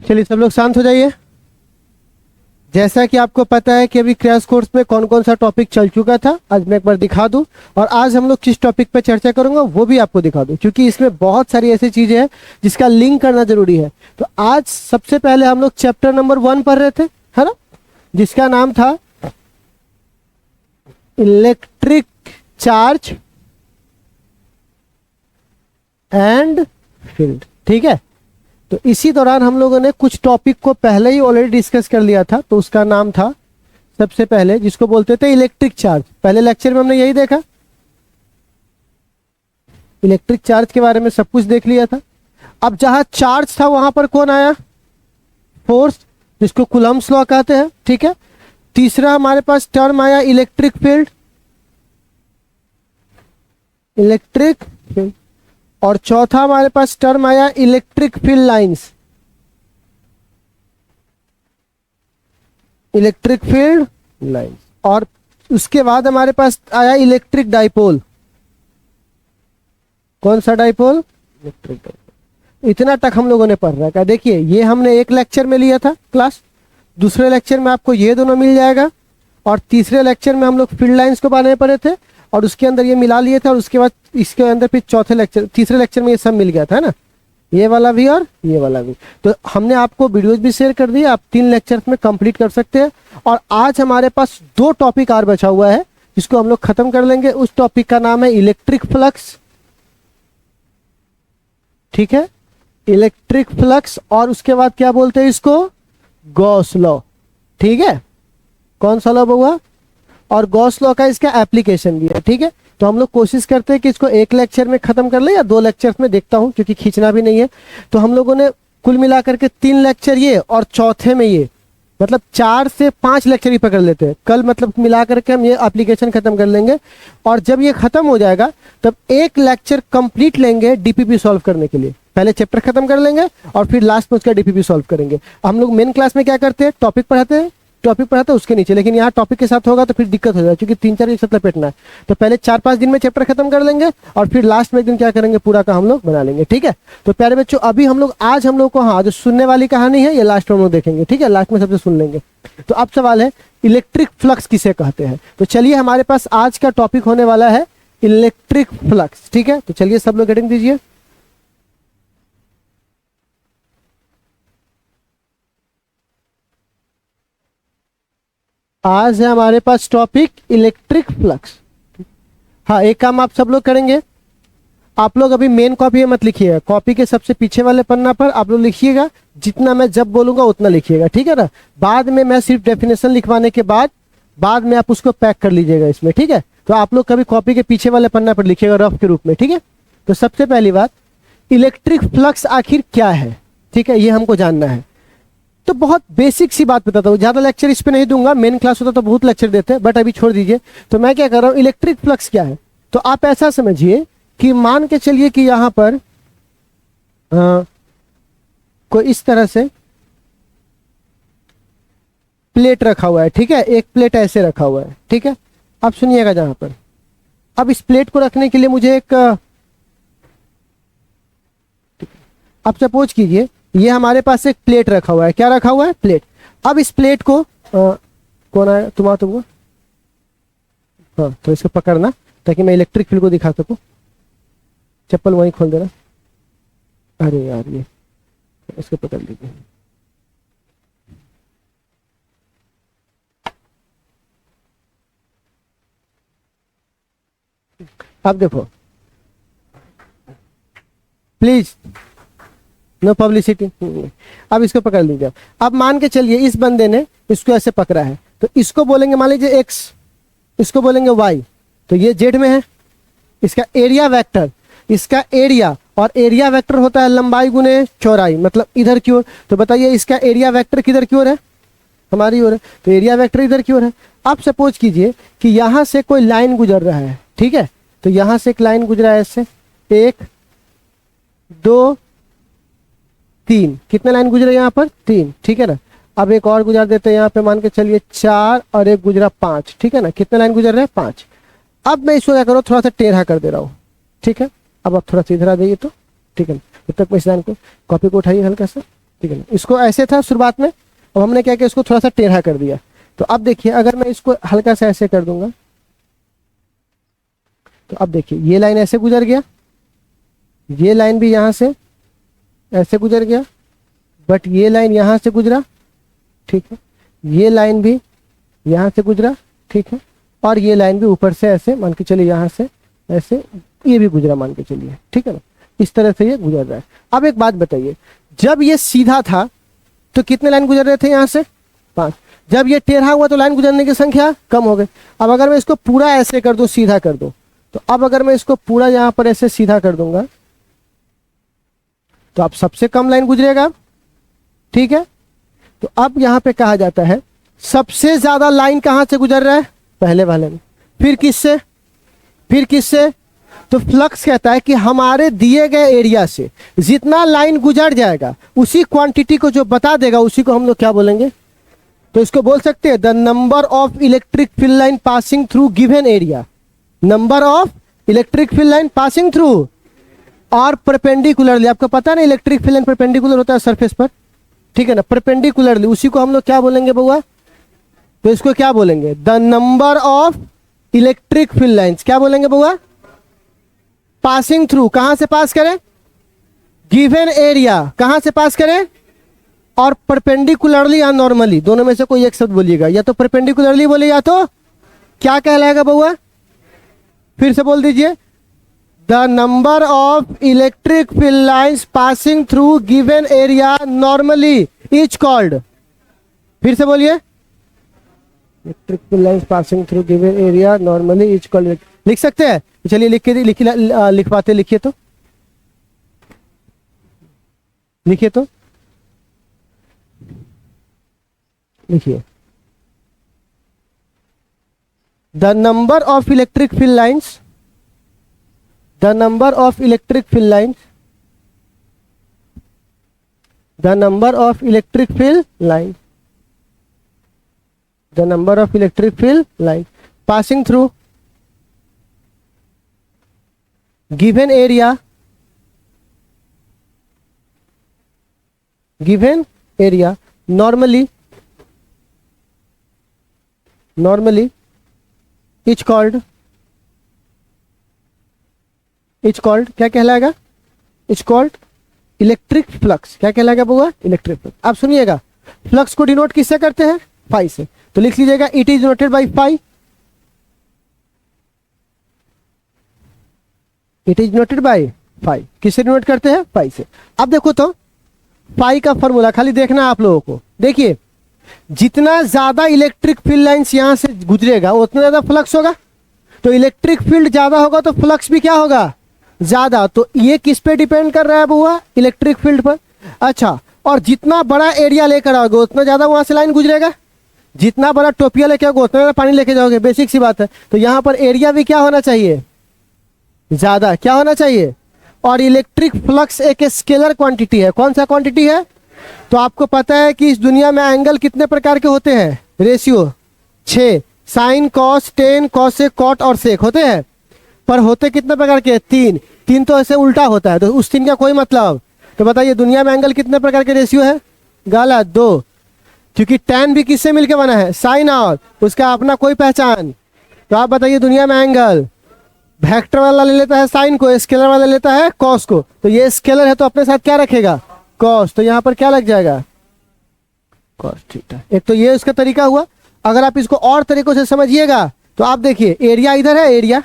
चलिए सब लोग शांत हो जाइए। जैसा कि आपको पता है कि अभी क्रैश कोर्स में कौन कौन सा टॉपिक चल चुका था, आज मैं एक बार दिखा दूं। और आज हम लोग किस टॉपिक पे चर्चा करूंगा वो भी आपको दिखा दूं, क्योंकि इसमें बहुत सारी ऐसी चीजें हैं जिसका लिंक करना जरूरी है। तो आज सबसे पहले हम लोग चैप्टर नंबर 1 पढ़ रहे थे, है ना, जिसका नाम था इलेक्ट्रिक चार्ज एंड फील्ड। ठीक है, तो इसी दौरान हम लोगों ने कुछ टॉपिक को पहले ही ऑलरेडी डिस्कस कर लिया था। तो उसका नाम था सबसे पहले, जिसको बोलते थे इलेक्ट्रिक चार्ज। पहले लेक्चर में हमने यही देखा, इलेक्ट्रिक चार्ज के बारे में सब कुछ देख लिया था। अब जहां चार्ज था वहां पर कौन आया? फोर्स, जिसको कूलम्ब्स लॉ कहते हैं। ठीक है, तीसरा हमारे पास टर्म आया इलेक्ट्रिक फील्ड, इलेक्ट्रिक फील्ड। और चौथा हमारे पास टर्म आया electric field lines, electric field lines. और उसके बाद हमारे पास आया इलेक्ट्रिक डाइपोल। कौन सा डाइपोल? Electric dipole. इतना तक हम लोगों ने पढ़ रखा है। देखिए, ये हमने एक लेक्चर में लिया था क्लास, दूसरे लेक्चर में आपको ये दोनों मिल जाएगा, और तीसरे लेक्चर में हम लोग फील्ड लाइंस को बनाने पड़े थे और उसके अंदर ये मिला लिए थे, और उसके बाद इसके अंदर फिर चौथे लेक्चर, तीसरे लेक्चर में ये सब मिल गया था ना, ये वाला भी और ये वाला भी। तो हमने आपको वीडियोस भी शेयर कर दिए, आप 3 लेक्चर्स में कंप्लीट कर सकते हैं। और आज हमारे पास 2 टॉपिक और बचा हुआ है जिसको हम लोग खत्म कर लेंगे। उस टॉपिक का नाम है इलेक्ट्रिक फ्लक्स। ठीक है, इलेक्ट्रिक फ्लक्स। और उसके बाद क्या बोलते हैं इसको? Gauss law. ठीक है, कौन सा लॉ हुआ? और गॉस लॉ का इसका एप्लीकेशन भी है। ठीक है, तो हम लोग कोशिश करते हैं कि इसको एक लेक्चर में खत्म कर ले या 2 लेक्चर्स में, देखता हूं, क्योंकि खींचना भी नहीं है। तो हम लोगों ने कुल मिलाकर के 3 लेक्चर ये और चौथे में ये, मतलब 4 से 5 लेक्चर ही पकड़ लेते हैं कल। मतलब मिलाकर के हम ये एप्लीकेशन खत्म कर लेंगे, और जब ये खत्म हो जाएगा तब एक लेक्चर कंप्लीट लेंगे डीपीपी सॉल्व करने के लिए। पहले चैप्टर खत्म कर लेंगे और फिर लास्ट में उसका डीपीपी सॉल्व करेंगे। हम लोग मेन क्लास में क्या करते हैं? टॉपिक पढ़ाते हैं, टॉपिक पढ़ाते हैं उसके नीचे, लेकिन यहाँ टॉपिक के साथ होगा तो फिर दिक्कत हो जाएगी, क्योंकि 3-4 एक साथ लपेटना है। तो पहले 4-5 दिन में चैप्टर खत्म कर लेंगे और फिर लास्ट में एक दिन क्या करेंगे, पूरा का हम लोग बना लेंगे। ठीक है, तो प्यारे बच्चों, अभी हम लोग आज हम लोग को, हाँ, जो सुनने वाली कहानी है ये लास्ट में हम लोग देखेंगे। ठीक है, लास्ट में सबसे सुन लेंगे। तो अब सवाल है इलेक्ट्रिक फ्लक्स किसे कहते हैं। तो चलिए, हमारे पास आज का टॉपिक होने वाला है इलेक्ट्रिक फ्लक्स। ठीक है, तो चलिए सब लोग हेडिंग दीजिए। आज है हमारे पास टॉपिक इलेक्ट्रिक फ्लक्स। हाँ, एक काम आप सब लोग करेंगे, आप लोग अभी मेन कॉपी में मत लिखिएगा, कॉपी के सबसे पीछे वाले पन्ना पर आप लोग लिखिएगा, जितना मैं जब बोलूंगा उतना लिखिएगा। ठीक है ना, बाद में मैं सिर्फ डेफिनेशन लिखवाने के बाद में आप उसको पैक कर लीजिएगा इसमें। ठीक है, तो आप लोग कभी कॉपी के पीछे वाले पन्ना पर लिखिएगा रफ के रूप में। ठीक है, तो सबसे पहली बात, इलेक्ट्रिक फ्लक्स आखिर क्या है? ठीक है, ये हमको जानना है। तो बहुत बेसिक सी बात बताता हूँ, ज्यादा लेक्चर इस पे नहीं दूंगा, मेन क्लास होता तो बहुत लेक्चर देते हैं, बट अभी छोड़ दीजिए। तो मैं क्या कर रहा हूँ, इलेक्ट्रिक फ्लक्स क्या है? तो आप ऐसा समझिए कि मान के चलिए कि यहां पर कोई इस तरह से प्लेट रखा हुआ है। ठीक है, एक प्लेट ऐसे रखा हुआ है। ठीक है, अब सुनिएगा, जहां पर अब इस प्लेट को रखने के लिए मुझे एक, अब सपोज कीजिए ये हमारे पास एक प्लेट रखा हुआ है। क्या रखा हुआ है? प्लेट। अब इस प्लेट को कौन आया? तुम तुमको, हाँ, तो इसको पकड़ना ताकि मैं इलेक्ट्रिक फील्ड को दिखा सकूं। चप्पल वहीं खोल देना। अरे यार, ये इसको पकड़ लीजिए। अब देखो, प्लीज नो पब्लिसिटी। अब इसको पकड़ लीजिए। अब मान के चलिए इस बंदे ने इसको ऐसे पकड़ा है, तो इसको बोलेंगे, मान लीजिए x, इसको बोलेंगे y, तो ये z में है। इसका एरिया वेक्टर, इसका एरिया, और एरिया वेक्टर होता है लंबाई गुने चौड़ाई, मतलब इधर की ओर। तो बताइए इसका एरिया वेक्टर किधर की ओर है? हमारी ओर है, तो एरिया वेक्टर इधर की ओर है। अब सपोज कीजिए कि यहां से कोई लाइन गुजर रहा है। ठीक है, तो यहां से एक लाइन गुजरा है ऐसे, 1 2 3, कितने लाइन गुजरे यहाँ पर? 3। ठीक है ना, अब एक और गुजार देते हैं यहाँ पे, मान के चलिए 4 और एक गुजरा 5। ठीक है ना, कितने लाइन गुजर रहे हैं? 5। अब मैं इसको क्या करूँ, थोड़ा सा टेढ़ा कर दे रहा हूँ। ठीक है, अब आप थोड़ा सा इधर आ जाइए तो। ठीक है, जब तक मैं इस लाइन को, कॉपी को उठाइए हल्का सा। ठीक है ना, इसको ऐसे था शुरुआत में, अब हमने क्या किया, इसको थोड़ा सा टेढ़ा कर दिया। तो अब देखिए अगर मैं इसको हल्का सा ऐसे कर दूंगा तो अब देखिए ये लाइन ऐसे गुजर गया, ये लाइन भी यहां से ऐसे गुजर गया, बट ये लाइन यहां से गुजरा, ठीक है, ये लाइन भी यहां से गुजरा, ठीक है, और ये लाइन भी ऊपर से ऐसे मान के चलिए यहां से ऐसे ये भी गुजरा मान के चलिए, ठीक है ना, इस तरह से ये गुजर रहा है। अब एक बात बताइए, जब ये सीधा था तो कितने लाइन गुजर रहे थे यहां से, 5। जब ये टेढ़ा हुआ तो लाइन गुजरने की संख्या कम हो गई। अब अगर मैं इसको पूरा ऐसे कर दूं, सीधा कर दूं, तो अब अगर मैं इसको पूरा यहां पर ऐसे सीधा कर दूंगा तो अब सबसे कम लाइन गुजरेगा, ठीक है। तो अब यहां पे कहा जाता है सबसे ज्यादा लाइन कहां से गुजर रहा है, पहले वाले में, फिर किससे, फिर किससे, तो फ्लक्स कहता है कि हमारे दिए गए एरिया से जितना लाइन गुजर जाएगा उसी क्वांटिटी को जो बता देगा उसी को हम लोग क्या बोलेंगे, तो इसको बोल सकते हैं the number of electric field line passing through given area, number of electric field line passing through और परपेंडिकुलरली, आपको पता है ना इलेक्ट्रिक फील्ड लाइन परपेंडिकुलर होता है सरफेस पर, ठीक है ना, परपेंडिकुलरली उसी को हम लोग क्या बोलेंगे बउआ, तो इसको क्या बोलेंगे, the number of electric field lines, क्या बोलेंगे बउआ, पासिंग थ्रू, कहां से पास करें, गिवन एरिया, कहां से पास करें, और परपेंडिकुलरली या नॉर्मली, दोनों में से कोई एक शब्द बोलिएगा, या तो परपेंडिकुलरली बोले या तो क्या कहलाएगा बउआ, फिर से बोल दीजिए, the number of electric field lines passing through given area normally is called, फिर से बोलिए, electric field lines passing through given area normally is called, लिख सकते हैं, चलिए लिख के लिखवाते, लिखिए तो, लिखिए तो, लिखिए, the number of electric field lines, the number of electric field lines, the number of electric field lines, the number of electric field lines passing through given area, given area normally is called क्या कहलाएगा, is called electric flux, क्या कहलाएगा बुआ, electric flux. आप सुनिएगा, flux को denote किससे करते हैं, फाई से, तो लिख लीजिएगा it is denoted by phi, it is denoted by phi, किससे डिनोट करते हैं, फाई से। अब देखो तो फाई का फॉर्मूला खाली देखना है आप लोगों को, देखिए जितना ज्यादा इलेक्ट्रिक फील्ड लाइंस यहां से गुजरेगा उतना ज्यादा फ्लक्स होगा, तो इलेक्ट्रिक फील्ड ज्यादा होगा तो फ्लक्स भी क्या होगा, ज्यादा, तो ये किस पे डिपेंड कर रहा है बुआ, इलेक्ट्रिक फील्ड पर। अच्छा, और जितना बड़ा एरिया लेकर आओगे उतना ज्यादा वहां से लाइन गुजरेगा, जितना बड़ा टोपिया लेके आओगे उतना ज्यादा पानी लेके जाओगे, बेसिक सी बात है। तो यहां पर एरिया भी क्या होना चाहिए, ज्यादा, क्या होना चाहिए। और इलेक्ट्रिक फ्लक्स एक स्केलर क्वांटिटी है, कौन सा क्वांटिटी है, तो आपको पता है कि इस दुनिया में एंगल कितने प्रकार के होते हैं, ratio 6, sine cos tan cosec cot और सेक होते हैं, पर होते कितने प्रकार के, 3 तो ऐसे उल्टा होता है, तो उस 3 का कोई मतलब, तो बताइए दुनिया में एंगल कितने प्रकार के रेशियो है, गलत, 2, क्योंकि tan भी किससे मिलकर बना है, साइन, और उसका अपना कोई पहचान। तो आप बताइए दुनिया में एंगल, वेक्टर वाला ले लेता है साइन को, स्केलर वाला लेता है कॉस को, तो ये स्केलर है तो अपने साथ क्या रखेगा, कॉस, तो यहाँ पर क्या लग जाएगा, कॉस थीटा। एक तो ये उसका तरीका हुआ। अगर आप इसको और तरीकों से समझिएगा तो आप देखिए एरिया इधर है, एरिया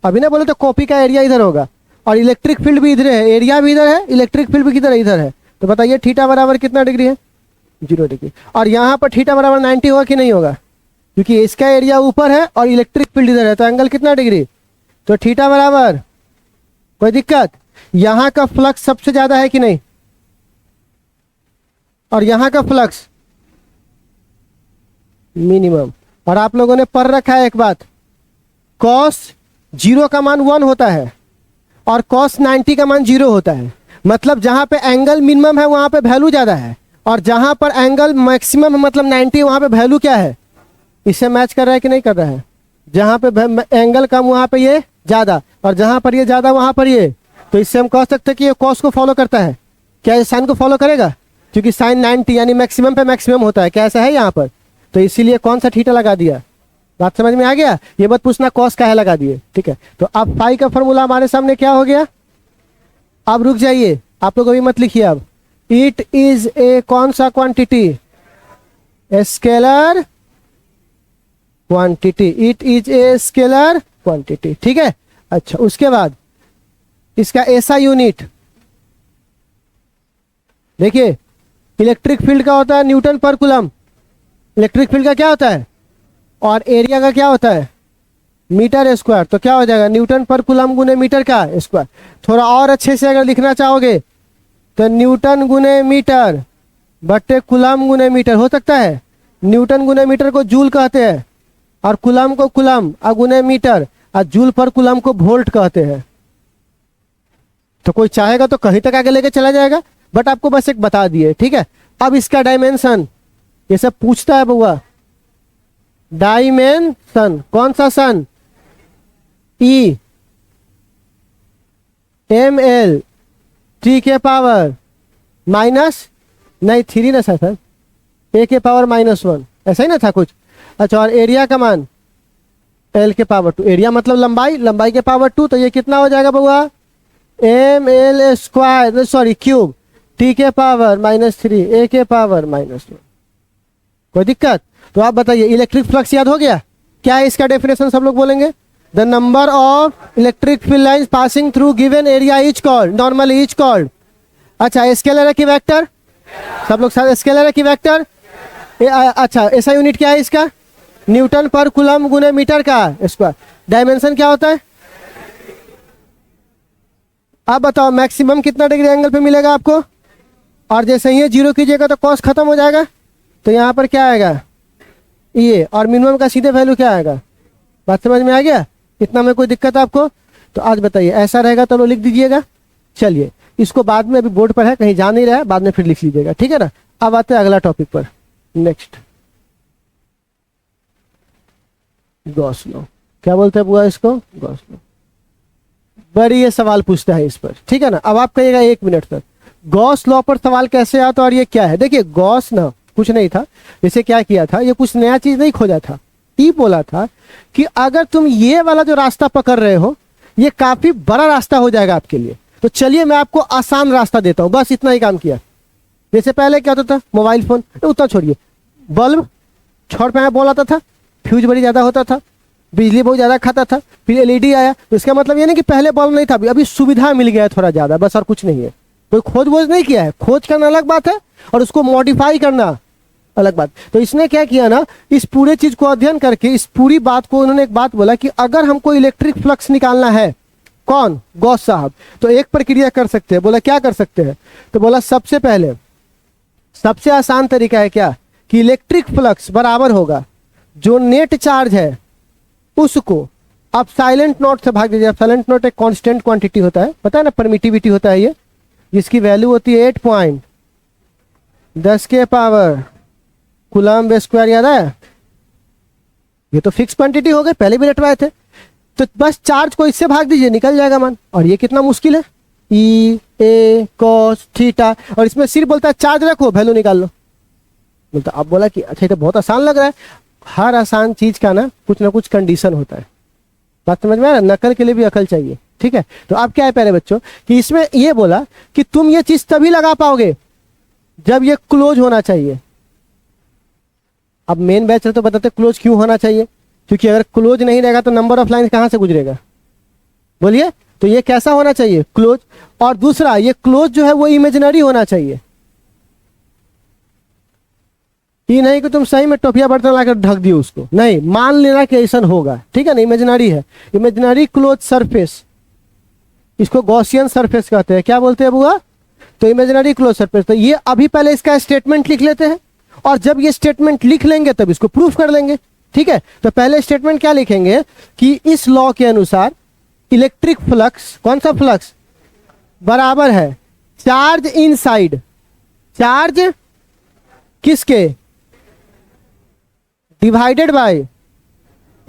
अभी ना बोले तो कॉपी का एरिया इधर होगा, और इलेक्ट्रिक फील्ड भी इधर है, एरिया भी इधर है, इलेक्ट्रिक फील्ड भी किधर है, इधर है, तो बताइए थीटा बराबर कितना डिग्री है, 0 डिग्री। और यहाँ पर थीटा बराबर 90 होगा कि नहीं होगा, क्योंकि इसका एरिया ऊपर है और इलेक्ट्रिक फील्ड इधर है, तो एंगल कितना डिग्री, तो थीटा बराबर, कोई दिक्कत। यहां का फ्लक्स सबसे ज्यादा है कि नहीं, और यहां का फ्लक्स मिनिमम। और आप लोगों ने पढ़ रखा है एक बात, कॉस 0 का मान 1 होता है और कॉस 90 का मान 0 होता है, मतलब जहां पे एंगल मिनिमम है वहां पे वैल्यू ज्यादा है, और जहां पर एंगल मैक्सिमम है मतलब 90 वहां पे वैल्यू क्या है, इससे मैच कर रहा है कि नहीं कर रहा है। जहां पे एंगल कम वहां पे ये ज्यादा, और जहां पर ये ज्यादा वहां पर ये, तो इससे हम कह सकते हैं कि ये कॉस को फॉलो करता है, क्या ये साइन को फॉलो करेगा, क्योंकि साइन 90 यानी मैक्सिमम पे मैक्सिमम होता है, क्या ऐसा है यहाँ पर? तो इसीलिए कौन सा थीटा लगा दिया? बात समझ में आ गया? ये मत पूछना कॉस का है लगा दिए, ठीक है। तो अब फाई का फॉर्मूला हमारे सामने क्या हो गया? अब रुक जाइए, आप लोग अभी मत लिखिए। अब इट इज ए कौन सा quantity? Scalar quantity. It is a scalar quantity, ठीक है। अच्छा, उसके बाद इसका ऐसा यूनिट देखिए, इलेक्ट्रिक फील्ड का होता है न्यूटन पर कूलम। इलेक्ट्रिक फील्ड का क्या होता है? और एरिया का क्या होता है? Metre square. तो क्या हो जाएगा? न्यूटन पर कूलम गुने मीटर का स्क्वायर। थोड़ा और अच्छे से अगर लिखना चाहोगे तो न्यूटन गुने मीटर बट्टे कूलम गुने मीटर हो सकता है। न्यूटन गुने मीटर को जूल कहते हैं, और कूलम को कूलम और गुने मीटर, और जूल पर कूलम को वोल्ट कहते हैं। तो कोई चाहेगा तो कहीं तक आगे लेके चला जाएगा, बट आपको बस एक बता दिए, ठीक है। अब इसका डायमेंशन ये सब पूछता है बउआ। डायमेंशन कौन सा सन? ई एम एल टी के पावर माइनस नहीं 3 ना सर, ए के पावर -1, ऐसा ही ना था कुछ। अच्छा, और एरिया का मान एल के पावर 2। एरिया मतलब लंबाई, लंबाई के पावर 2। तो ये कितना हो जाएगा बउआ? M L square sorry cube T के पावर -3 ए के पावर -1। कोई दिक्कत? तो आप बताइए, इलेक्ट्रिक फ्लक्स याद हो गया? क्या है इसका डेफिनेशन? सब लोग बोलेंगे। The number of electric field lines passing through given area is called, normally is called. अच्छा, स्केलर है कि वेक्टर? सब लोग साथ, स्केलर है कि वेक्टर? अच्छा, ऐसा यूनिट क्या है इसका? न्यूटन पर कूलम गुने मीटर का स्क्वायर। डायमेंशन क्या होता है? आप बताओ मैक्सिमम कितना डिग्री एंगल पे मिलेगा आपको? और जैसे ही 0 कीजिएगा तो कॉस खत्म हो जाएगा। तो यहाँ पर क्या आएगा? ये। और मिनिमम का सीधे वैल्यू क्या आएगा? बात समझ में आ गया? इतना में कोई दिक्कत आपको? तो आज बताइए, ऐसा रहेगा तो लिख दीजिएगा। चलिए, इसको बाद में, अभी बोर्ड पर है, कहीं जा नहीं रहा है, बाद में फिर लिख लीजिएगा, ठीक है ना। अब आते हैं अगला टॉपिक पर। Next, Gauss law. क्या बोलते हैं बुआ इसको? Gauss law. बड़ी ये सवाल पूछता है इस पर, ठीक है ना। अब आप कहिएगा 1 मिनट तक गॉस लॉ पर सवाल कैसे आता और ये क्या है। देखिए, गॉस ना कुछ नहीं था, इसे क्या किया था, ये कुछ नया चीज नहीं खोजा था। ये बोला था कि अगर तुम ये वाला जो रास्ता पकड़ रहे हो, ये काफी बड़ा रास्ता हो जाएगा आपके लिए, तो चलिए मैं आपको आसान रास्ता देता हूं। बस इतना ही काम किया। जैसे पहले क्या होता था, मोबाइल फोन, उतना छोड़िए, बल्ब छोड़ पे बॉल आता था, फ्यूज बड़ी ज्यादा होता था, बिजली बहुत ज्यादा खाता था, फिर एलईडी आया। तो इसका मतलब ये नहीं कि पहले बल्ब नहीं था, अभी सुविधा मिल गया है थोड़ा ज्यादा, बस और कुछ नहीं है। कोई खोज वोज नहीं किया है, खोज करना अलग बात है और उसको मॉडिफाई करना अलग बात। तो इसने क्या किया ना, इस पूरे चीज को अध्ययन करके इस पूरी बात को उन्होंने एक बात बोला कि अगर हमको इलेक्ट्रिक फ्लक्स निकालना है, कौन? गॉस साहब, तो एक प्रक्रिया कर सकते हैं। बोला क्या कर सकते हैं? तो बोला सबसे पहले सबसे आसान तरीका है क्या, कि इलेक्ट्रिक फ्लक्स बराबर होगा जो नेट चार्ज है उसको आप साइलेंट नोट से भाग दीजिए। साइलेंट नोट एक कांस्टेंट क्वांटिटी होता है, पता है ना, परमिटिविटी होता है ये, जिसकी वैल्यू होती है 8.10 के पावर कूलम्ब स्क्वायर। याद है? ये तो फिक्स क्वांटिटी हो गई, पहले भी रटवाए थे। तो बस चार्ज को इससे भाग दीजिए, निकल जाएगा मान। और ये कितना मुश्किल है, ई ए कॉस थीटा, और इसमें सिर्फ बोलता है चार्ज रखो वैल्यू निकाल लो। बोलता अब बोला कि अच्छा ये तो बहुत आसान लग रहा है। हर आसान चीज का ना कुछ कंडीशन होता है। बात समझ में आ रहा है? नकल के लिए भी अकल चाहिए, ठीक है। तो अब क्या है प्यारे बच्चों, कि इसमें ये बोला कि तुम ये चीज तभी लगा पाओगे जब ये क्लोज होना चाहिए। अब मेन बैच है तो बताते क्लोज क्यों होना चाहिए, क्योंकि अगर क्लोज नहीं रहेगा तो नंबर ऑफ लाइन कहां से गुजरेगा? बोलिए। तो ये कैसा होना चाहिए? क्लोज। और दूसरा, ये क्लोज जो है वो इमेजिनरी होना चाहिए। ये नहीं कि तुम सही में टोपिया बर्तन लाकर ढक दियो उसको, नहीं, मान लेना कि ऐसा होगा, ठीक है ना। इमेजिनरी है, इमेजिनरी क्लोज सरफेस, इसको गॉसियन सरफेस कहते हैं। क्या बोलते हैं बुआ? तो इमेजिनरी क्लोज सरफेस। तो ये अभी पहले इसका स्टेटमेंट लिख लेते हैं, और जब ये स्टेटमेंट लिख लेंगे तब इसको प्रूफ कर लेंगे, ठीक है। तो पहले स्टेटमेंट क्या लिखेंगे कि इस लॉ के अनुसार इलेक्ट्रिक फ्लक्स, कौन सा फ्लक्स, बराबर है चार्ज इनसाइड, चार्ज किसके, डिवाइडेड बाय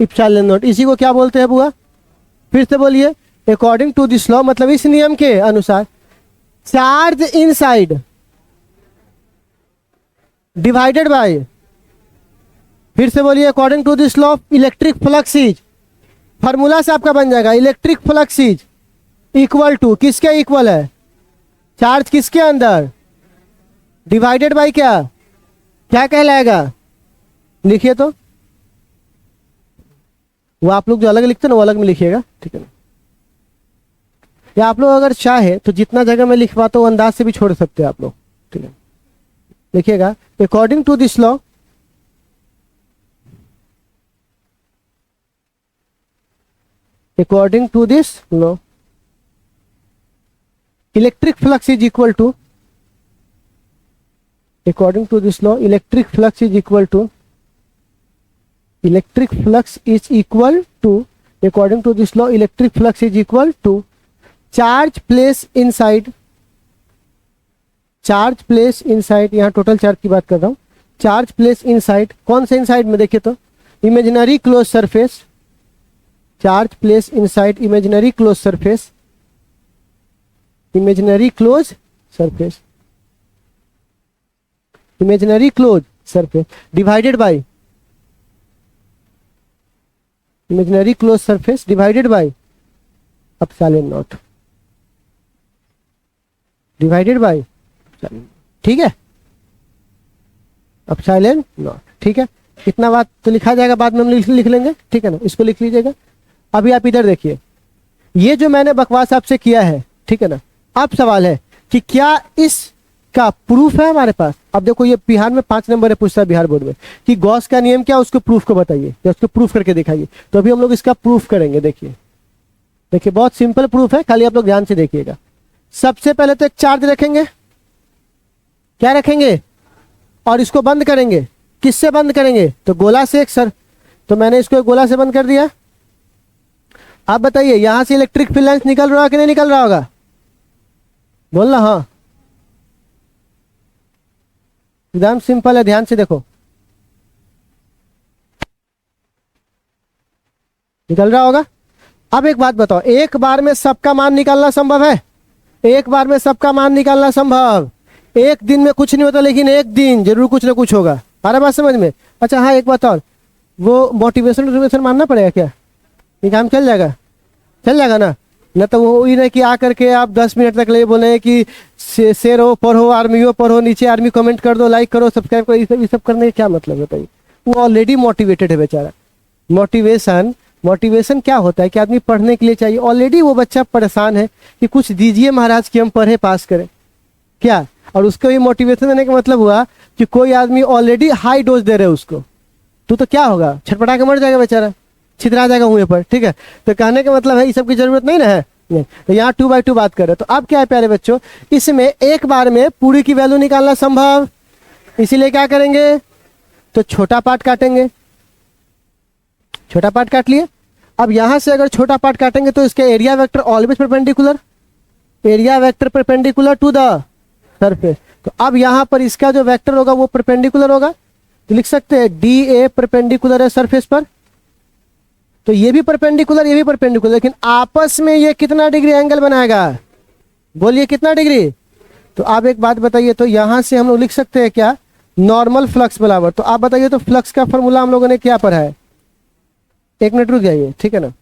इप्सिलॉन नॉट। इसी को क्या बोलते हैं बुआ? फिर से बोलिए। अकॉर्डिंग टू दिस लॉ, मतलब इस नियम के अनुसार चार्ज इनसाइड डिवाइडेड बाय, फिर से बोलिए, according to this law of electric flux is, formula से आपका बन जाएगा electric flux is equal to, किसके इक्वल है, चार्ज किसके अंदर, डिवाइडेड बाय क्या, क्या कहलाएगा, लिखिए तो, वो आप लोग जो अलग लिखते हैं ना वो अलग में लिखिएगा, ठीक है ना, या आप लोग अगर चाहे तो जितना जगह मैं लिखवाता हूँ अंदाज से भी छोड़ सकते हैं आप लोग, ठीक है, लिखिएगा according to this law, according to this law electric flux is equal to, according to this law electric flux is equal to, electric flux is equal to, according to this law electric flux is equal to charge placed inside, charge place inside, यहाँ total charge की बात कर रहा हूँ, charge place inside, कौन से inside में देखिए तो, imaginary close surface, charge place inside imaginary close surface, imaginary close surface, imaginary close surface divided by, imaginary close surface divided by epsilon not, divided by, ठीक है, एप्सिलॉन नॉट, ठीक है, इतना बात तो लिखा जाएगा, बाद में हम लिख लेंगे, ठीक है ना, इसको लिख लीजिएगा। अभी आप इधर देखिए, ये जो मैंने बकवास आपसे किया है, ठीक है ना, अब सवाल है कि क्या इसका प्रूफ है हमारे पास। अब देखो ये बिहार में 5 नंबर है, पूछता है बिहार बोर्ड में कि गॉस का नियम क्या, उसको प्रूफ को बताइए या उसको प्रूफ करके दिखाइए। तो अभी हम लोग इसका प्रूफ करेंगे। देखिए देखिए बहुत सिंपल प्रूफ है, खाली आप लोग ध्यान से देखिएगा। सबसे पहले तो एक चार्ज रखेंगे, क्या रखेंगे, और इसको बंद करेंगे। किससे बंद करेंगे, तो गोला से। एक सर, तो मैंने इसको एक गोला से बंद कर दिया। आप बताइए यहां से इलेक्ट्रिक फील्ड लाइंस निकल रहा है कि नहीं निकल रहा होगा, बोलना। हाँ एकदम सिंपल है, ध्यान से देखो, निकल रहा होगा। अब एक बात बताओ, एक बार में सबका मान निकालना संभव है? एक बार में सबका मान निकालना संभव? एक दिन में कुछ नहीं होता, लेकिन एक दिन जरूर कुछ ना कुछ होगा। सारा बात समझ में? अच्छा हाँ एक बात और, वो मोटिवेशन मानना पड़ेगा क्या? ये काम चल जाएगा? चल जाएगा ना? न तो वो ही नहीं कि आ करके आप 10 मिनट तक ले बोले कि शेर हो, पढ़ो, आर्मी हो, पढ़ो, नीचे आर्मी कमेंट कर दो, लाइक करो, सब्सक्राइब करो। ये सब करने का क्या मतलब बताइए? वो ऑलरेडी मोटिवेटेड है बेचारा। मोटिवेशन क्या होता है कि आदमी पढ़ने के लिए चाहिए। ऑलरेडी वो बच्चा परेशान है कि कुछ दीजिए महाराज कि हम पढ़े पास करें, क्या? और उसको ये मोटिवेशन देने का मतलब हुआ कि कोई आदमी ऑलरेडी हाई डोज दे रहे उसको, तो क्या होगा, छटपटा के मर जाएगा बेचारा, छितरा जाएगा मुंह पर। ठीक है, तो कहने का मतलब है ये सब की जरूरत नहीं ना है। नहीं, तो यहाँ 2/2 बात कर रहे। तो अब क्या है प्यारे बच्चों, इसमें एक बार में पूरी की वैल्यू निकालना संभव, इसीलिए क्या करेंगे, तो छोटा पार्ट काटेंगे। छोटा पार्ट काट लिए। अब यहां से अगर छोटा पार्ट काटेंगे तो इसके area vector always perpendicular, area vector perpendicular to the surface. तो अब यहां पर इसका जो वेक्टर होगा वो परपेंडिकुलर होगा, तो लिख सकते हैं डी ए परपेंडिकुलर है सरफेस पर। तो ये भी परपेंडिकुलर, ये भी परपेंडिकुलर, लेकिन आपस में ये कितना डिग्री एंगल बनाएगा, बोलिए कितना डिग्री? तो आप एक बात बताइए, तो यहां से हम लोग लिख सकते हैं क्या, नॉर्मल फ्लक्स बराबर। तो आप बताइए, तो फ्लक्स का फॉर्मूला हम लोगों ने क्या पढ़ा है? एक मिनट रुक जाइए, ठीक है ना,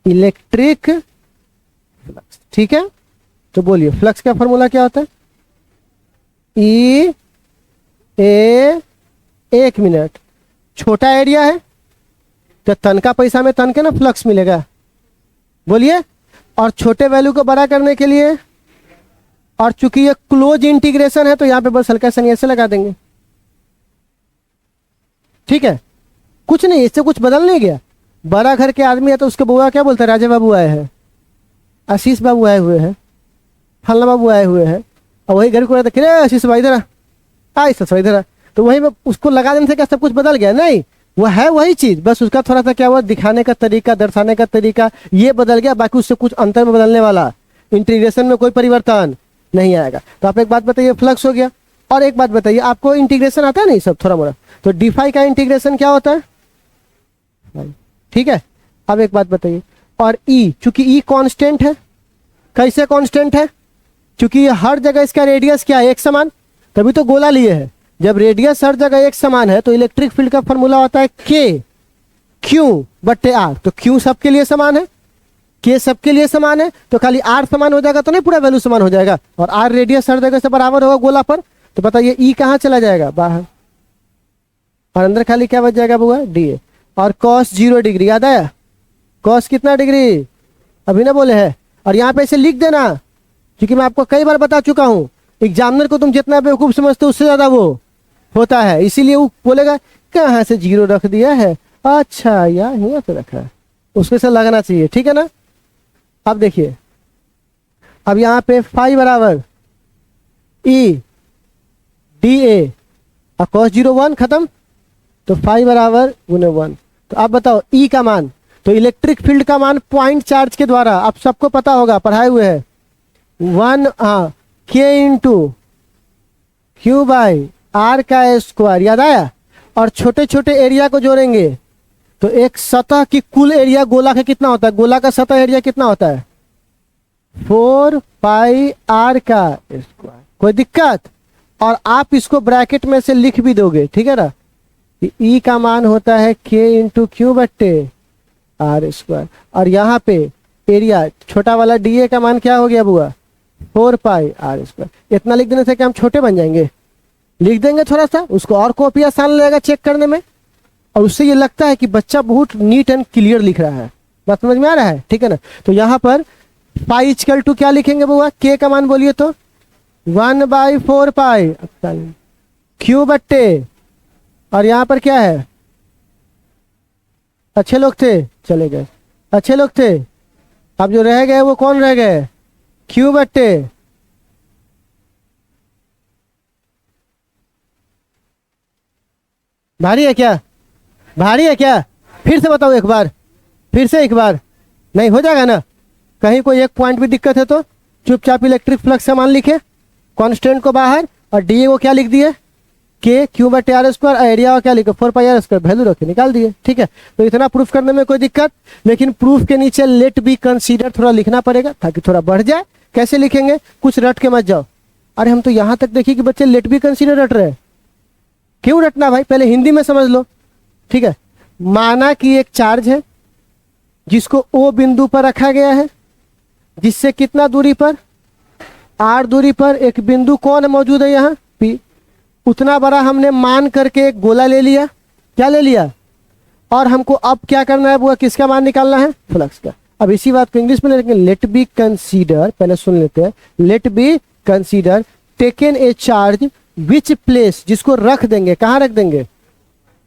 इलेक्ट्रिक फ्लक्स, ठीक है। तो बोलिए फ्लक्स का फॉर्मूला क्या होता है? ई ए, एक मिनट, छोटा एरिया है तो तन का पैसा में तन के ना फ्लक्स मिलेगा, बोलिए। और छोटे वैल्यू को बड़ा करने के लिए, और चूंकि ये क्लोज इंटीग्रेशन है तो यहां पे बस हल्का सा ऐसे लगा देंगे, ठीक है। कुछ नहीं, इससे कुछ बदल नहीं गया। बड़ा घर के आदमी है तो उसके बुआ क्या बोलता है, राजा बाबू आए हैं, आशीष बाबू आए हुए हैं, फलना बाबू आए हुए हैं। और वही घर को रहता है, आशीष भाई इधर आ, इधर आ, तो वही में उसको लगा देने से क्या सब कुछ बदल गया? नहीं, वो है वही चीज, बस उसका थोड़ा सा क्या हुआ, दिखाने का तरीका, दर्शाने का तरीका ये बदल गया, बाकी उससे कुछ अंतर में बदलने वाला, इंटीग्रेशन में कोई परिवर्तन नहीं आएगा। तो आप एक बात बताइए, फ्लक्स हो गया। और एक बात बताइए, आपको इंटीग्रेशन आता है नहीं सब थोड़ा मोड़ा? तो डी5 का इंटीग्रेशन क्या होता है, ठीक है। अब एक बात बताइए, और ई, चूंकि ई कांस्टेंट है, कैसे कांस्टेंट है? क्योंकि हर जगह इसका रेडियस क्या है, एक समान। तभी तो गोला लिए है। जब रेडियस हर जगह एक समान है तो इलेक्ट्रिक फील्ड का फॉर्मूला होता है के क्यू बट्टे आर। तो क्यू सबके लिए समान है, के सबके लिए समान है, तो खाली आर समान हो जाएगा तो नहीं पूरा वैल्यू समान हो जाएगा। और आर रेडियस हर जगह से बराबर होगा गोला पर, तो बताइए ई कहाँ चला जाएगा, बाहर, और अंदर खाली क्या बच जाएगा बुआ, डी ए। और कॉस 0 डिग्री, याद आया कॉस कितना डिग्री, अभी ना बोले है। और यहाँ पे इसे लिख देना, क्योंकि मैं आपको कई बार बता चुका हूँ, एग्जामिनर को तुम जितना बेवकूफ समझते हो उससे ज्यादा वो होता है, इसीलिए वो बोलेगा कहाँ से 0 रख दिया है, अच्छा यार यहाँ पे रखा है, उसमें से लगना चाहिए, ठीक है ना। अब देखिए, अब यहाँ पे फाई बराबर ई डी ए, और कॉस 0 1 खत्म, तो फाई बराबर गुने 1। तो आप बताओ ई का मान, तो इलेक्ट्रिक फील्ड का मान पॉइंट चार्ज के द्वारा आप सबको पता होगा, पढ़ाए हुए हैं, 1 के इंटू क्यू बाई आर का स्क्वायर, याद आया। और छोटे छोटे एरिया को जोड़ेंगे तो एक सतह की कुल एरिया गोला का कितना होता है, गोला का सतह एरिया कितना होता है, 4 पाई आर का स्क्वायर। कोई दिक्कत, और आप इसको ब्रैकेट में से लिख भी दोगे, ठीक है ना, कि ई का मान होता है के इंटू क्यू बट्टे आर स्क्वायर। और यहाँ पे एरिया छोटा वाला डी ए का मान क्या हो गया बुआ, 4 पाई आर स्क्वायर। इतना लिख देने से क्या हम छोटे बन जाएंगे, लिख देंगे थोड़ा सा, उसको और कॉपी आसान लगेगा चेक करने में, और उससे ये लगता है कि बच्चा बहुत नीट एंड क्लियर लिख रहा है। बात समझ में आ रहा है, ठीक है ना। तो यहाँ पर पाई इक्वल टू क्या लिखेंगे बुआ, के का मान बोलिए तो 1/4 पाई क्यू बट्टे, और यहाँ पर क्या है, अच्छे लोग थे चले गए, अच्छे लोग थे, अब जो रह गए वो कौन रह गए, क्यू बट्टे भारी है क्या, भारी है क्या, फिर से बताओ एक बार, फिर से एक बार, नहीं हो जाएगा ना। कहीं कोई एक पॉइंट भी दिक्कत है तो चुपचाप इलेक्ट्रिक फ्लक्स का मान लिखे, कांस्टेंट को बाहर, और डी को क्या लिख दिए, के क्यू बटे आर स्क्वायर, एरिया को क्या लिखे 4 पाई आर स्क्वायर, वैल्यू रखे निकाल दिए, ठीक है। तो इतना प्रूफ करने में कोई दिक्कत, लेकिन प्रूफ के नीचे लेट बी कंसीडर थोड़ा लिखना पड़ेगा ताकि थोड़ा बढ़ जाए। कैसे लिखेंगे, कुछ रट के मत जाओ, अरे हम तो यहां तक देखिए कि बच्चे लेट बी कंसीडर रट रहे हैं, क्यों रटना भाई, पहले हिंदी में समझ लो, ठीक है। माना कि एक चार्ज है जिसको ओ बिंदु पर रखा गया है, जिससे कितना दूरी पर, आर दूरी पर एक बिंदु कौन मौजूद है यहाँ, पी। उतना बड़ा हमने मान करके एक गोला ले लिया, क्या ले लिया, और हमको अब क्या करना है वो, किसका मान निकालना है, फ्लक्स का। अब इसी बात को इंग्लिश में लिखेंगे, लेट बी कंसीडर, पहले सुन लेते हैं, let be consider taken a charge which place, जिसको रख देंगे, कहाँ रख देंगे,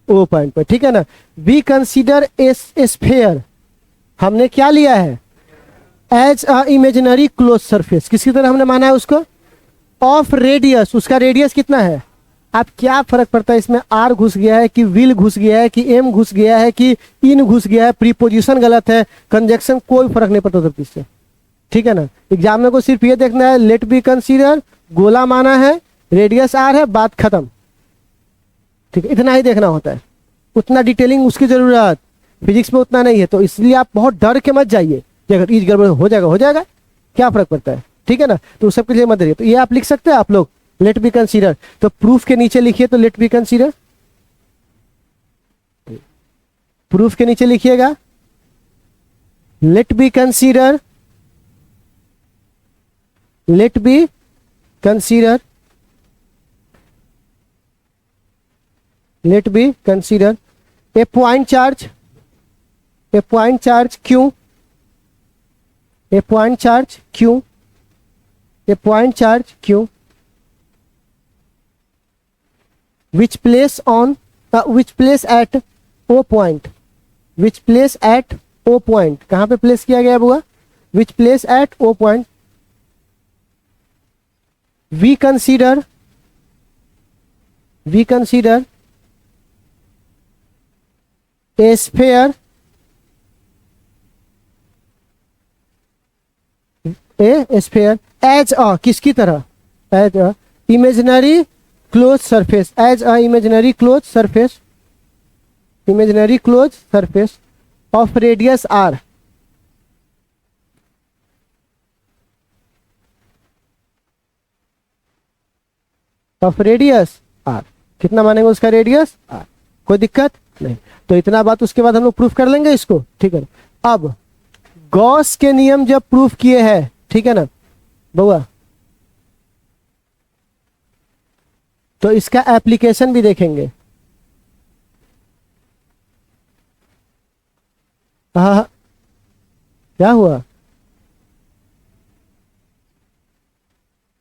ओ पॉइंट पर, ठीक है ना। बी कंसीडर ए स्फीयर, हमने क्या लिया है, as a imaginary close surface, किसकी तरह हमने माना है उसको, ऑफ रेडियस, उसका रेडियस कितना है। अब क्या फर्क पड़ता है इसमें, आर घुस गया है कि विल घुस गया है कि एम घुस गया है कि इन घुस गया है, प्रीपोजिशन गलत है, कंजक्शन, कोई फर्क नहीं पड़ता सब इससे, ठीक है ना। एग्जाम को सिर्फ ये देखना है, लेट बी कंसीडर, गोला माना है, रेडियस आर है, बात खत्म, ठीक है, इतना ही देखना होता है, उतना डिटेलिंग उसकी जरूरत फिजिक्स में उतना नहीं है। तो इसलिए आप बहुत डर के मत जाइए कि अगर इस गड़बड़ हो जाएगा, हो जाएगा, क्या फर्क पड़ता है, ठीक है ना। तो सबके लिए मत दीजिए, तो ये आप लिख सकते हैं आप लोग, लेट बी कंसीडर। तो प्रूफ के नीचे लिखिए, तो लेट बी कंसीडर, प्रूफ के नीचे लिखिएगा, let be consider, let be consider, let be consider a point charge, a point charge Q, a point charge Q, a point charge Q, which place on which place at O point, which place at O point, कहां पे place किया गया बुआ, which place at O point, we consider a sphere, a sphere as a, किसकी तरह, as a imaginary closed surface, as a imaginary closed surface, imaginary closed surface of radius r, of radius r. कितना मानेंगे उसका radius are, कोई दिक्कत नहीं। तो इतना बात उसके बाद हम लोग प्रूफ कर लेंगे इसको, ठीक है। अब गॉस के नियम जब प्रूफ किए हैं, ठीक है ना बउआ, तो इसका एप्लीकेशन भी देखेंगे। हाँ, क्या हुआ?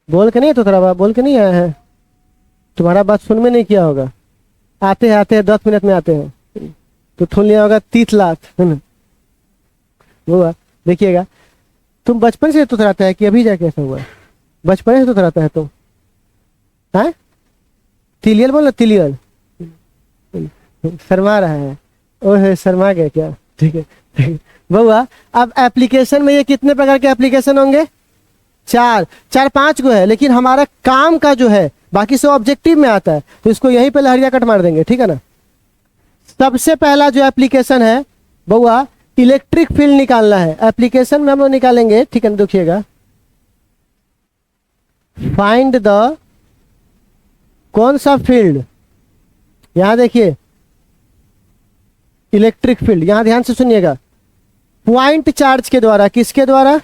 बोल के नहीं, तो थोड़ा बात बोल के नहीं आया है, तुम्हारा बात सुन में नहीं किया होगा। आते हैं 10 मिनट में आते हैं, तो थून लिया होगा 30 लाख, है ना बउआ। देखिएगा, तुम बचपन से तो रहता है कि अभी जाके ऐसा हुआ? बचपन से तो रहता है तुम, है? तिलियल बोल ना, तिलियल। शर्मा रहा है, ओह शर्मा गए क्या? ठीक है बउआ। अब एप्लीकेशन में ये कितने प्रकार के एप्लीकेशन होंगे? 4-5 गो है, लेकिन हमारा काम का जो है बाकी सब ऑब्जेक्टिव में आता है, तो इसको यहीं पे लहरिया कट मार देंगे, ठीक है ना। सबसे पहला जो एप्लीकेशन है बउआ, इलेक्ट्रिक फील्ड निकालना है। एप्लीकेशन में हम लोग निकालेंगे, ठीक है ना, देखिएगा। फाइंड द, कौन सा फील्ड? यहां देखिए इलेक्ट्रिक फील्ड, यहां ध्यान से सुनिएगा। पॉइंट चार्ज के द्वारा, किसके द्वारा?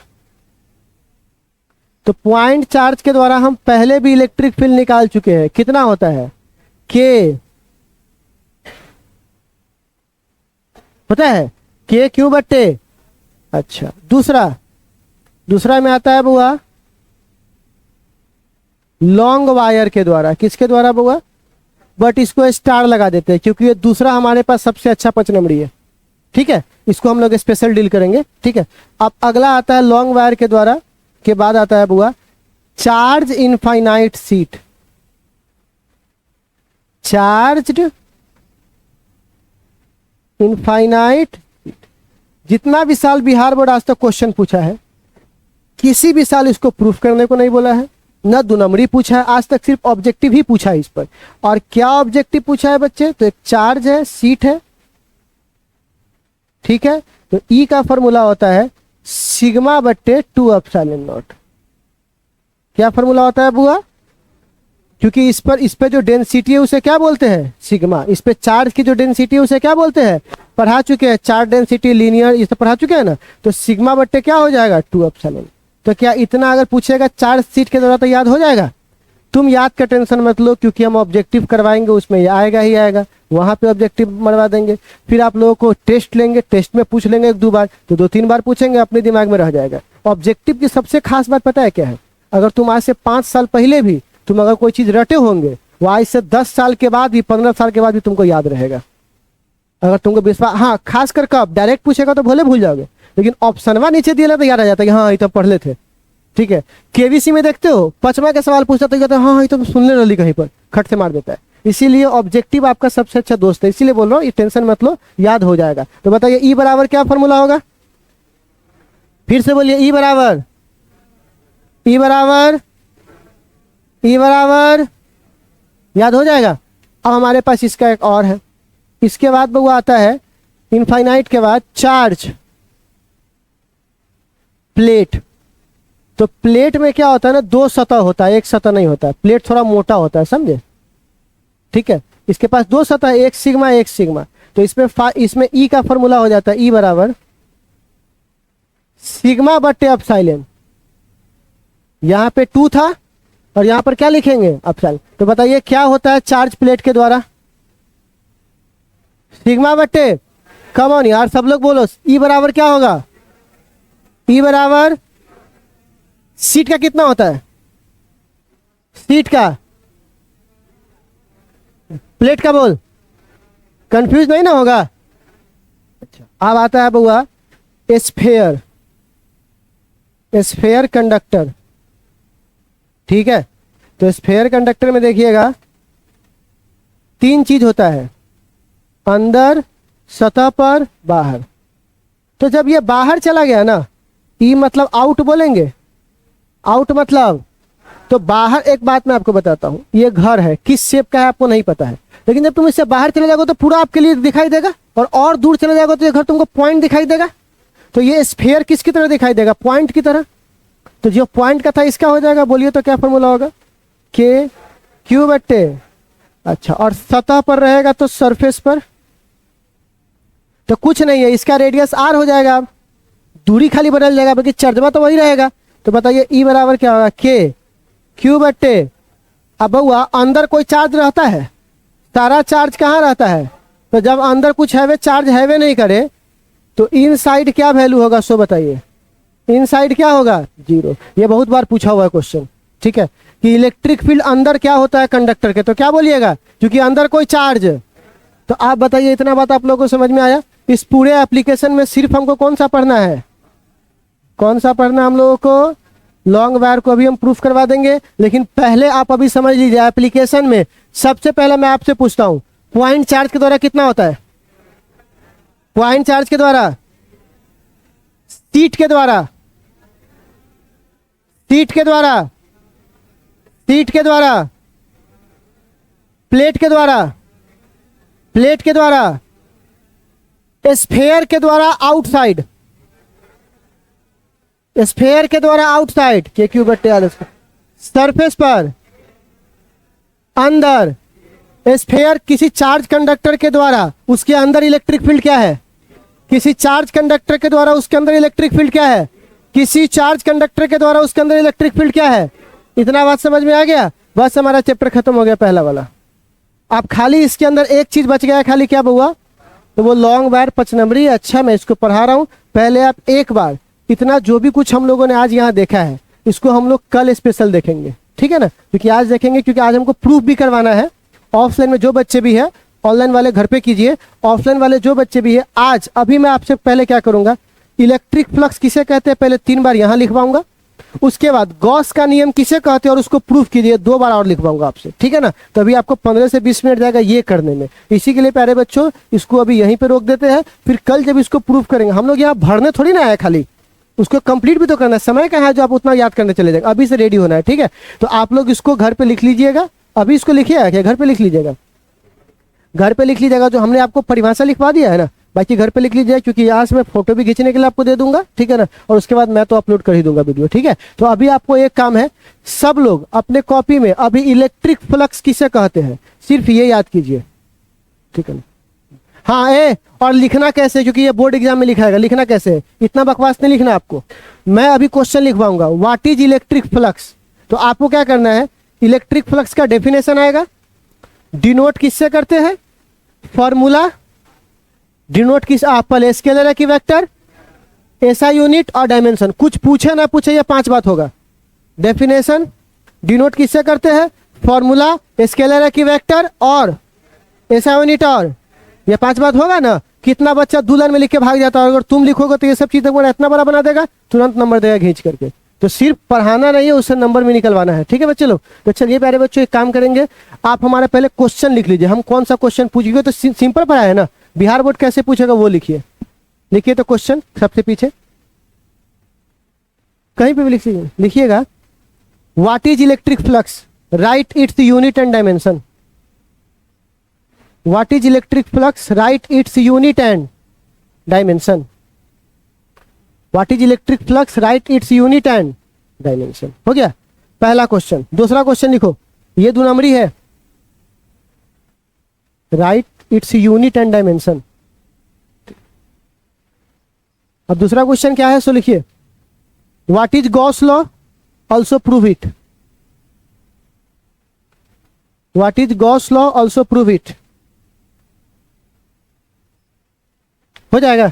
तो पॉइंट चार्ज के द्वारा हम पहले भी इलेक्ट्रिक फील्ड निकाल चुके हैं। कितना होता है? के, पता है के क्यू बट्टे। अच्छा, दूसरा में आता है बुआ लॉन्ग वायर के द्वारा। किसके द्वारा बुआ? बट इसको स्टार लगा देते हैं क्योंकि ये दूसरा हमारे पास सबसे अच्छा 5 नंबरी है, ठीक है। इसको हम लोग स्पेशल डील करेंगे, ठीक है। अब अगला आता है लॉन्ग वायर के द्वारा, के बाद आता है बुआ charge infinite sheet. Charged infinite, जितना भी साल बिहार बोर्ड आज तक क्वेश्चन पूछा है, किसी भी साल इसको प्रूफ करने को नहीं बोला है, न 2 नंबरी पूछा है, आज तक सिर्फ ऑब्जेक्टिव ही पूछा है इस पर। और क्या ऑब्जेक्टिव पूछा है बच्चे? तो एक चार्ज है, सीट है, ठीक है। तो ई का फॉर्मूला होता है सिग्मा बट्टे 2 एप्सिलॉन नॉट। क्या फॉर्मूला होता है बुआ? क्योंकि इस पे जो डेंसिटी है उसे क्या बोलते हैं? सिग्मा। इस पे चार्ज की जो डेंसिटी है उसे क्या बोलते हैं? पढ़ा चुके हैं, चार्ज डेंसिटी, लीनियर, ये सब पढ़ा चुके हैं ना। तो सिग्मा बट्टे क्या हो जाएगा? 2 एप्सिलॉन। तो क्या इतना अगर पूछेगा चार्ज सीट के द्वारा तो याद हो जाएगा? तुम याद का टेंशन मत लो, क्योंकि हम ऑब्जेक्टिव करवाएंगे, उसमें ये आएगा ही आएगा, वहां पे ऑब्जेक्टिव मरवा देंगे। फिर आप लोगों को टेस्ट लेंगे, टेस्ट में पूछ लेंगे 1-2 बार, तो 2-3 बार पूछेंगे, अपने दिमाग में रह जाएगा। ऑब्जेक्टिव की सबसे खास बात पता है क्या है? अगर तुम आज से 5 साल पहले भी तुम अगर कोई चीज रटे होंगे, वो आज से 10 साल के बाद भी, 15 साल के बाद भी तुमको याद रहेगा। अगर तुमको विश्वास, हाँ खास कर कब डायरेक्ट पूछेगा तो भले भूल जाओगे, लेकिन ऑप्शनवा नीचे दिया तो याद आ जाता है कि हाँ ये तो पढ़ लेते, ठीक है। केवीसी में देखते हो 5वां का सवाल पूछता तो कहता है हाँ ये तो सुनने रही कहीं पर, खट से मार देता है। इसीलिए ऑब्जेक्टिव आपका सबसे अच्छा दोस्त है, इसीलिए बोल रहा हूँ, ये टेंशन मत लो, याद हो जाएगा। तो बताइए ई बराबर क्या फॉर्मूला होगा? फिर से बोलिए, ई बराबर याद हो जाएगा। अब हमारे पास इसका एक और है, इसके बाद वो आता है इनफाइनाइट के बाद चार्ज प्लेट। तो प्लेट में क्या होता है ना, 2 सतह होता है, एक सतह नहीं होता है। प्लेट थोड़ा मोटा होता है, समझे, ठीक है। इसके पास 2 सतह, एक सिग्मा। तो इसमें ई का फॉर्मूला हो जाता है ई बराबर सिग्मा बट्टे एप्सिलॉन। यहां पे 2 था और यहां पर क्या लिखेंगे? एप्सिलॉन। तो बताइए क्या होता है चार्ज प्लेट के द्वारा? सिग्मा बट्टे, कम ऑन यार सब लोग बोलो, ई बराबर क्या होगा? ई बराबर सीट का कितना होता है? सीट का, प्लेट का बोल, कंफ्यूज नहीं ना होगा? अच्छा, अब आता है बुआ स्फेयर कंडक्टर, ठीक है। तो स्फेयर कंडक्टर में देखिएगा 3 चीज होता है, अंदर, सतह पर, बाहर। तो जब ये बाहर चला गया ना, ई मतलब आउट बोलेंगे, आउट मतलब, तो बाहर, एक बात मैं आपको बताता हूं, ये घर है, किस शेप का है आपको नहीं पता है, लेकिन जब तुम इससे बाहर चले जाओगे तो पूरा आपके लिए दिखाई देगा, और दूर चले जाओगे तो ये घर तुमको पॉइंट दिखाई देगा। तो ये स्फीयर किसकी तरह दिखाई देगा? पॉइंट की तरह। तो जो पॉइंट का था इसका हो जाएगा, बोलिए तो क्या फॉर्मूला होगा? के क्यू बट्टे, अच्छा, और सतह पर रहेगा तो सरफेस पर, तो कुछ नहीं है, इसका रेडियस आर हो जाएगा, दूरी खाली बदल जाएगा, बाकी चार्जवा तो वही रहेगा। तो बताइए ई बराबर क्या होगा, के क्यू बट्टे, अब बउआ अंदर कोई चार्ज रहता है, सारा चार्ज कहाँ रहता है, तो जब अंदर कुछ हैवे चार्ज हैवे नहीं करे तो इन साइड क्या वैल्यू होगा, सो बताइए, इन साइड क्या होगा, जीरो। ये बहुत बार पूछा हुआ है क्वेश्चन, ठीक है, कि इलेक्ट्रिक फील्ड अंदर क्या होता है कंडक्टर के, तो क्या बोलिएगा, क्योंकि अंदर कोई चार्ज। तो आप बताइए, इतना बात आप लोगों को समझ में आया। इस पूरे एप्लीकेशन में सिर्फ हमको कौन सा पढ़ना है, कौन सा पढ़ना हम लोगों को, लॉन्ग वायर को अभी हम प्रूफ करवा देंगे, लेकिन पहले आप अभी समझ लीजिए एप्लीकेशन में सबसे पहले मैं आपसे पूछता हूं, पॉइंट चार्ज के द्वारा कितना होता है, पॉइंट चार्ज के द्वारा, सीट के द्वारा, सीट के द्वारा, सीट के द्वारा, प्लेट के द्वारा, प्लेट के द्वारा, स्फेयर के द्वारा आउटसाइड, स्फेयर के द्वारा आउटसाइड, के क्यू बट्टे आर, सरफेस पर, अंदर, स्फेयर किसी चार्ज कंडक्टर के द्वारा, उसके अंदर इलेक्ट्रिक फील्ड क्या है, किसी चार्ज कंडक्टर के द्वारा उसके अंदर इलेक्ट्रिक फील्ड क्या है, किसी चार्ज कंडक्टर के द्वारा उसके अंदर इलेक्ट्रिक फील्ड क्या है। इतना बात समझ में आ गया, बस हमारा चैप्टर खत्म हो गया पहला वाला। आप खाली इसके अंदर एक चीज बच गया, खाली क्या हुआ, तो वो लॉन्ग वायर 5 नंबरी। अच्छा, मैं इसको पढ़ा रहा हूं, पहले आप एक बार इतना जो भी कुछ हम लोगों ने आज यहाँ देखा है इसको हम लोग कल स्पेशल देखेंगे, ठीक है ना, क्योंकि आज देखेंगे, क्योंकि आज हमको प्रूफ भी करवाना है। ऑफलाइन में जो बच्चे भी है, ऑनलाइन वाले घर पे कीजिए, ऑफलाइन वाले जो बच्चे भी है, आज अभी मैं आपसे पहले क्या करूंगा, इलेक्ट्रिक फ्लक्स किसे कहते हैं पहले 3 बार यहाँ लिखवाऊंगा, उसके बाद गॉस का नियम किसे कहते हैं और उसको प्रूफ कीजिए 2 बार और लिखवाऊंगा आपसे, ठीक है ना। तो अभी आपको 15 से 20 मिनट जाएगा ये करने में। इसी के लिए प्यारे बच्चों इसको अभी यहीं पे रोक देते हैं, फिर कल जब इसको प्रूफ करेंगे, हम लोग यहाँ भरने थोड़ी ना आए, खाली उसको कंप्लीट भी तो करना है। समय कहाँ है जो आप उतना याद करने चले जाएगा, अभी से रेडी होना है, ठीक है। तो आप लोग इसको घर पे लिख लीजिएगा, अभी इसको लिखिएगा क्या, घर पे लिख लीजिएगा, घर पे लिख लीजिएगा, जो हमने आपको परिभाषा लिखवा दिया है ना, बाकी घर पे लिख लीजिए, क्योंकि यहाँ से मैं फोटो भी खींचने के लिए आपको दे दूंगा, ठीक है ना, और उसके बाद मैं तो अपलोड कर ही दूंगा वीडियो, ठीक है। तो अभी आपको एक काम है, सब लोग अपने कॉपी में अभी इलेक्ट्रिक फ्लक्स किसे कहते हैं सिर्फ ये याद कीजिए, ठीक है ना। हाँ और लिखना कैसे, क्योंकि ये बोर्ड एग्जाम में लिखाएगा, लिखना कैसे है, इतना बकवास नहीं लिखना आपको। मैं अभी क्वेश्चन लिखवाऊंगा, व्हाट इज इलेक्ट्रिक फ्लक्स, तो आपको क्या करना है, इलेक्ट्रिक फ्लक्स का डेफिनेशन आएगा, डिनोट किससे करते हैं, फॉर्मूला, डिनोट किस, आप पहले स्केलर है कि वेक्टर, एसआई यूनिट और डायमेंशन, कुछ पूछे ना पूछे ये 5 बात होगा। डेफिनेशन, डिनोट किससे करते हैं, फॉर्मूला, स्केलर है कि वेक्टर और एसआई यूनिट, और ये 5 बात होगा ना। कितना बच्चा दुल्हन में लिख के भाग जाता है, अगर तुम लिखोगे तो ये सब चीजें इतना बड़ा बना देगा, तुरंत नंबर देगा खींच करके। तो सिर्फ पढ़ाना नहीं है, उससे नंबर भी निकलवाना है, ठीक है बच्चे लोग। तो चलिए प्यारे बच्चों एक काम करेंगे, आप हमारा पहले क्वेश्चन लिख लीजिए, हम कौन सा क्वेश्चन पूछेंगे, तो सिंपल पढ़ा है ना, बिहार बोर्ड कैसे पूछेगा वो लिखिए, लिखिए तो क्वेश्चन सबसे पीछे कहीं पे भी लिखिएगा, what is electric flux, right its unit and dimension. What is electric flux, right its unit and dimension. What is electric flux, right its unit and dimension. हो गया पहला क्वेश्चन। दूसरा क्वेश्चन लिखो, ये 2 नंबरी है, right its unit and dimension. अब दूसरा क्वेश्चन क्या है, सो लिखिए, what is Gauss law, also prove it. What is Gauss law, also prove it. हो जाएगा,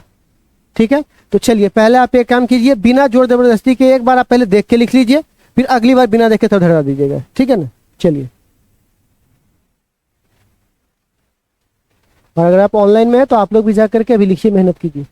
ठीक है। तो चलिए पहले आप एक काम कीजिए, बिना जोर जबरदस्ती के एक बार आप पहले देख के लिख लीजिए, फिर अगली बार बिना देखे तो धरा दीजिएगा, ठीक है ना। चलिए, और अगर आप ऑनलाइन में हैं तो आप लोग भी जा करके अभी लिखिए, मेहनत कीजिए।